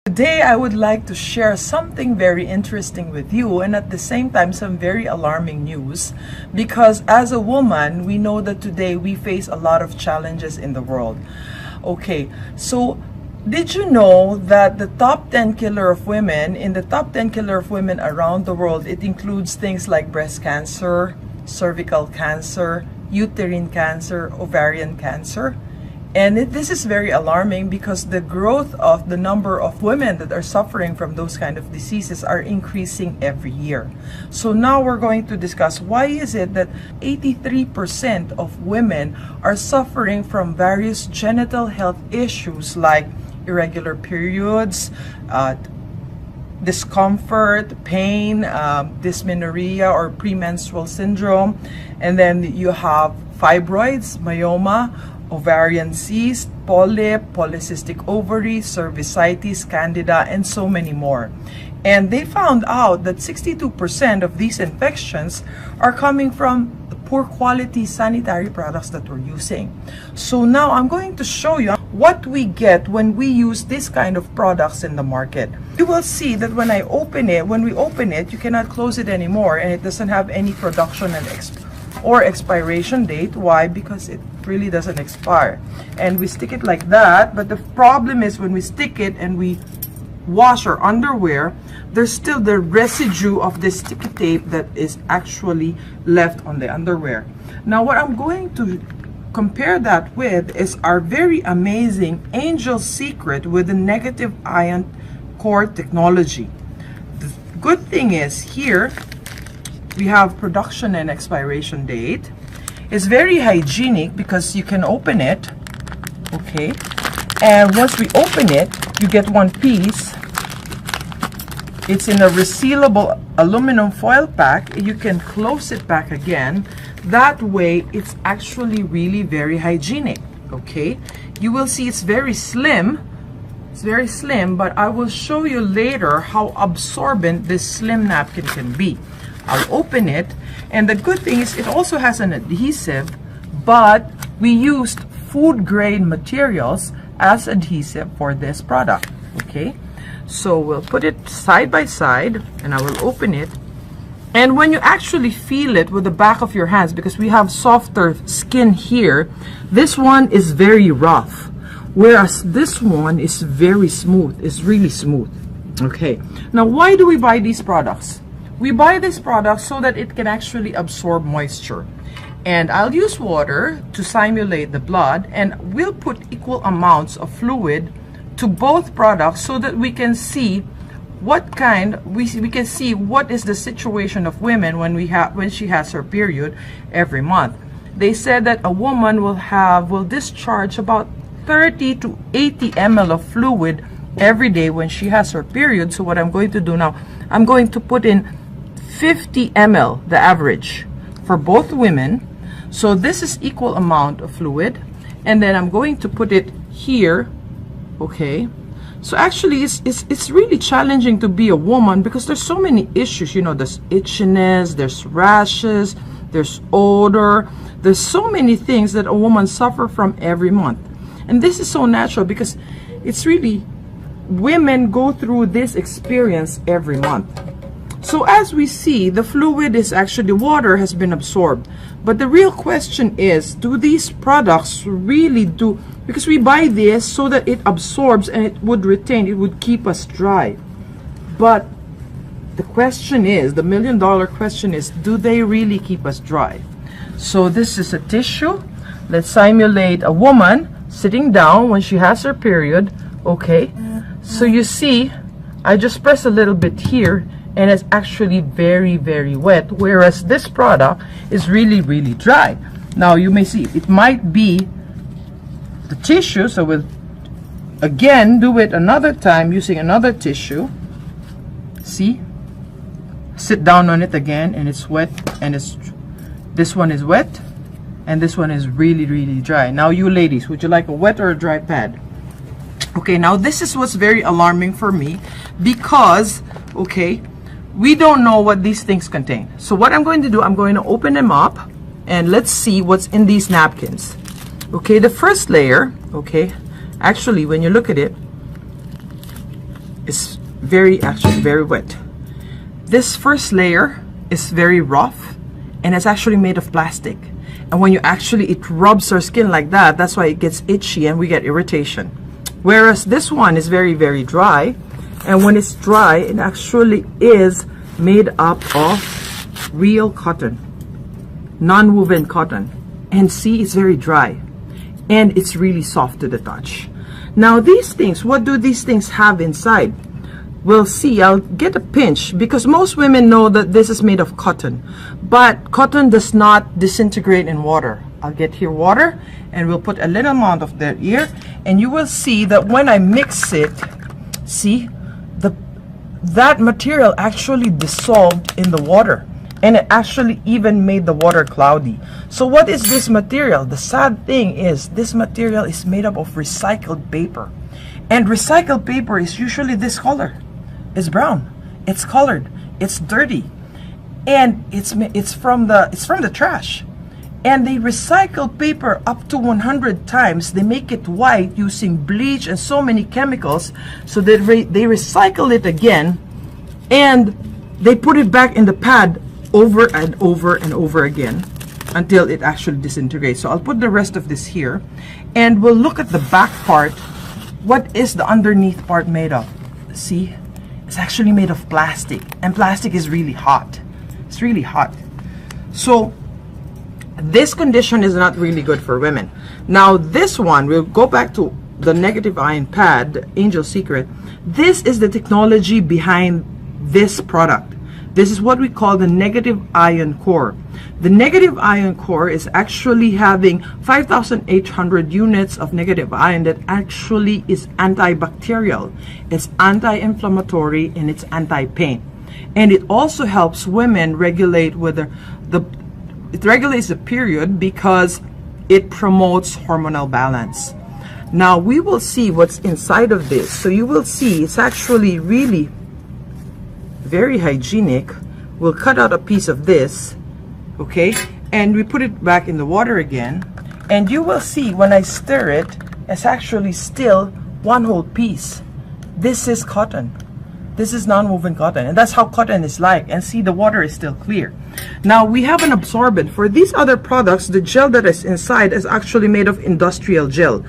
Today, I would like to share something very interesting with you, and at the same time, some very alarming news. Because as a woman, we know that today we face a lot of challenges in the world. Okay, so did you know that the top 10 killer of women, in the top 10 killer of women around the world, it includes things like breast cancer, cervical cancer, uterine cancer, ovarian cancer? And this is very alarming because the growth of the number of women that are suffering from those kind of diseases are increasing every year. So now we're going to discuss why is it that 83% of women are suffering from various genital health issues like irregular periods, discomfort, pain, dysmenorrhea or premenstrual syndrome, and then you have fibroids, myoma, ovarian cyst, polyp, polycystic ovary, cervicitis, candida, and so many more. And they found out that 62% of these infections are coming from the poor quality sanitary products that we're using. So now I'm going to show you what we get when we use this kind of products in the market. You will see that when we open it, you cannot close it anymore, and it doesn't have any production and expiration date. Why? Because it really doesn't expire. And we stick it like that, but the problem is when we stick it and we wash our underwear, there's still the residue of the sticky tape that is actually left on the underwear. Now what I'm going to compare that with is our very amazing Angel Secret with the negative ion core technology. The good thing is here we have production and expiration date. It's very hygienic because you can open it, okay? And once we open it, you get one piece. It's in a resealable aluminum foil pack. You can close it back again. That way, it's actually really very hygienic, okay? You will see it's very slim. It's very slim, but I will show you later how absorbent this slim napkin can be. I'll open it, and the good thing is it also has an adhesive, but we used food grade materials as adhesive for this product. Okay, so we'll put it side by side and I will open it, and when you actually feel it with the back of your hands, because we have softer skin here, this one is very rough, whereas this one is very smooth. It's really smooth. Okay, now why do we buy these products? We buy this product so that it can actually absorb moisture. And I'll use water to simulate the blood, and we'll put equal amounts of fluid to both products so that we can see what kind, we can see what is the situation of women when she has her period every month. They said that a woman will discharge about 30 to 80 ml of fluid every day when she has her period. So what I'm going to do now, I'm going to put in 50 ml, the average for both women. So this is equal amount of fluid, and then I'm going to put it here. Okay, so actually it's really challenging to be a woman because there's so many issues, you know. There's itchiness, there's rashes, there's odor, there's so many things that a woman suffer from every month. And this is so natural because it's really, women go through this experience every month. So as we see, the fluid is actually, water has been absorbed. But the real question is, do these products really do, because we buy this so that it absorbs and it would retain, it would keep us dry. But the question is, the million-dollar question is, do they really keep us dry? So this is a tissue. Let's simulate a woman sitting down when she has her period. Okay, so you see, I just press a little bit here, and it's actually very, very wet, whereas this product is really, really dry. Now you may see it might be the tissue, so we'll again do it another time using another tissue. See, sit down on it again, and it's wet, and this one is wet, and this one is really, really dry. Now you ladies, would you like a wet or a dry pad? Okay, now this is what's very alarming for me because, okay, we don't know what these things contain. So what I'm going to do, I'm going to open them up and let's see what's in these napkins. Okay, the first layer, okay, actually when you look at it, It's actually very wet. This first layer is very rough, and it's actually made of plastic. And when it rubs our skin like that, that's why it gets itchy and we get irritation. Whereas this one is very, very dry. And when it's dry, it actually is made up of real cotton, non-woven cotton. And see, it's very dry. And it's really soft to the touch. Now these things, what do these things have inside? We'll see. I'll get a pinch because most women know that this is made of cotton, but cotton does not disintegrate in water. I'll get here water and we'll put a little amount of that here, and you will see that when I mix it, see, that material actually dissolved in the water, and it actually even made the water cloudy. So what is this material? The sad thing is this material is made up of recycled paper, and recycled paper is usually this color. It's brown, it's colored, it's dirty, and it's from the trash. And they recycle paper up to 100 times. They make it white using bleach and so many chemicals, so that they recycle it again, and they put it back in the pad over and over and over again until it actually disintegrates. So I'll put the rest of this here, and we'll look at the back part. What is the underneath part made of? See? It's actually made of plastic, and plastic is really hot. It's really hot. So this condition is not really good for women. Now this one, we'll go back to the negative ion pad, Angel Secret. This is the technology behind this product. This is what we call the negative ion core. The negative ion core is actually having 5,800 units of negative ion that actually is antibacterial, it's anti-inflammatory, and it's anti-pain. And it also helps women regulate whether it regulates the period because it promotes hormonal balance. Now we will see what's inside of this. So you will see it's actually really very hygienic. We'll cut out a piece of this, okay, and we put it back in the water again, and you will see when I stir it, it's actually still one whole piece. This is cotton. This is non-woven cotton, and that's how cotton is like. And see, the water is still clear. Now we have an absorbent. For these other products, the gel that is inside is actually made of industrial gel.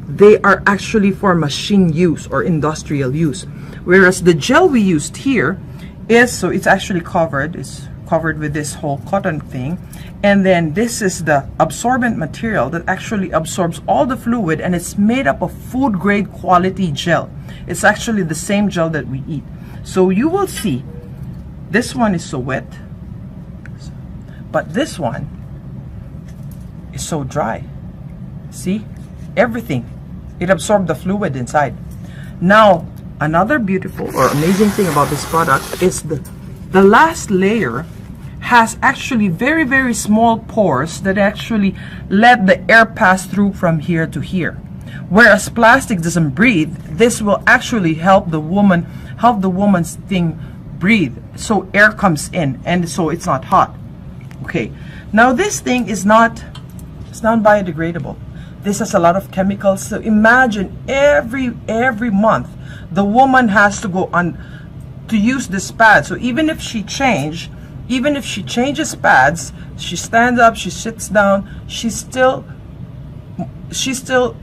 They are actually for machine use or industrial use, whereas the gel we used here is, so it's actually covered, it's covered with this whole cotton thing, and then this is the absorbent material that actually absorbs all the fluid, and it's made up of food grade quality gel. It's actually the same gel that we eat. So you will see this one is so wet, but this one is so dry. See, everything, it absorbed the fluid inside. Now another beautiful or amazing thing about this product is the last layer has actually very, very small pores that actually let the air pass through from here to here. Whereas plastic doesn't breathe, this will actually help the woman's thing breathe, so air comes in, and so it's not hot. Okay, now this thing is it's non-biodegradable. This has a lot of chemicals. So imagine every month the woman has to go on to use this pad. So even if she changes pads, she stands up, she sits down, she's still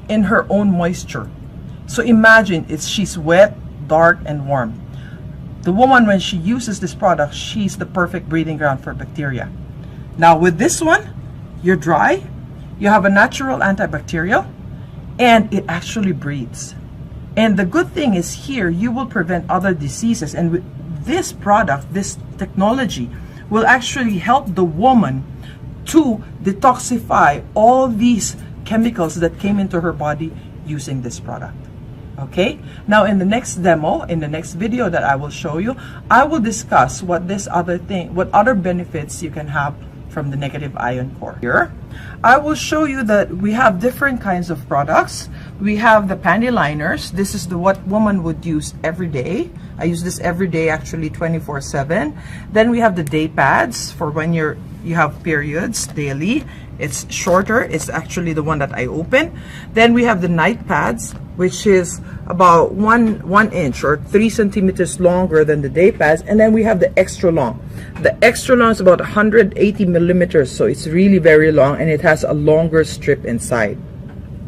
in her own moisture. So imagine she's wet, dark, and warm. The woman, when she uses this product, she's the perfect breeding ground for bacteria. Now with this one, you're dry, you have a natural antibacterial, and it actually breathes. And the good thing is here, you will prevent other diseases. And with this product, this technology will actually help the woman to detoxify all these chemicals that came into her body using this product. Okay, now in the next demo, in the next video that I will show you, I will discuss what other benefits you can have from the negative ion core. Here, I will show you that we have different kinds of products. We have the panty liners. This is what woman would use every day. I use this every day, actually 24/7. Then we have the day pads for when you have periods daily. It's shorter. It's actually the one that I open. Then we have the night pads, which is about one inch or 3 centimeters longer than the day pads. And then we have the extra long. The extra long is about 180 millimeters, so it's really very long, and it has a longer strip inside.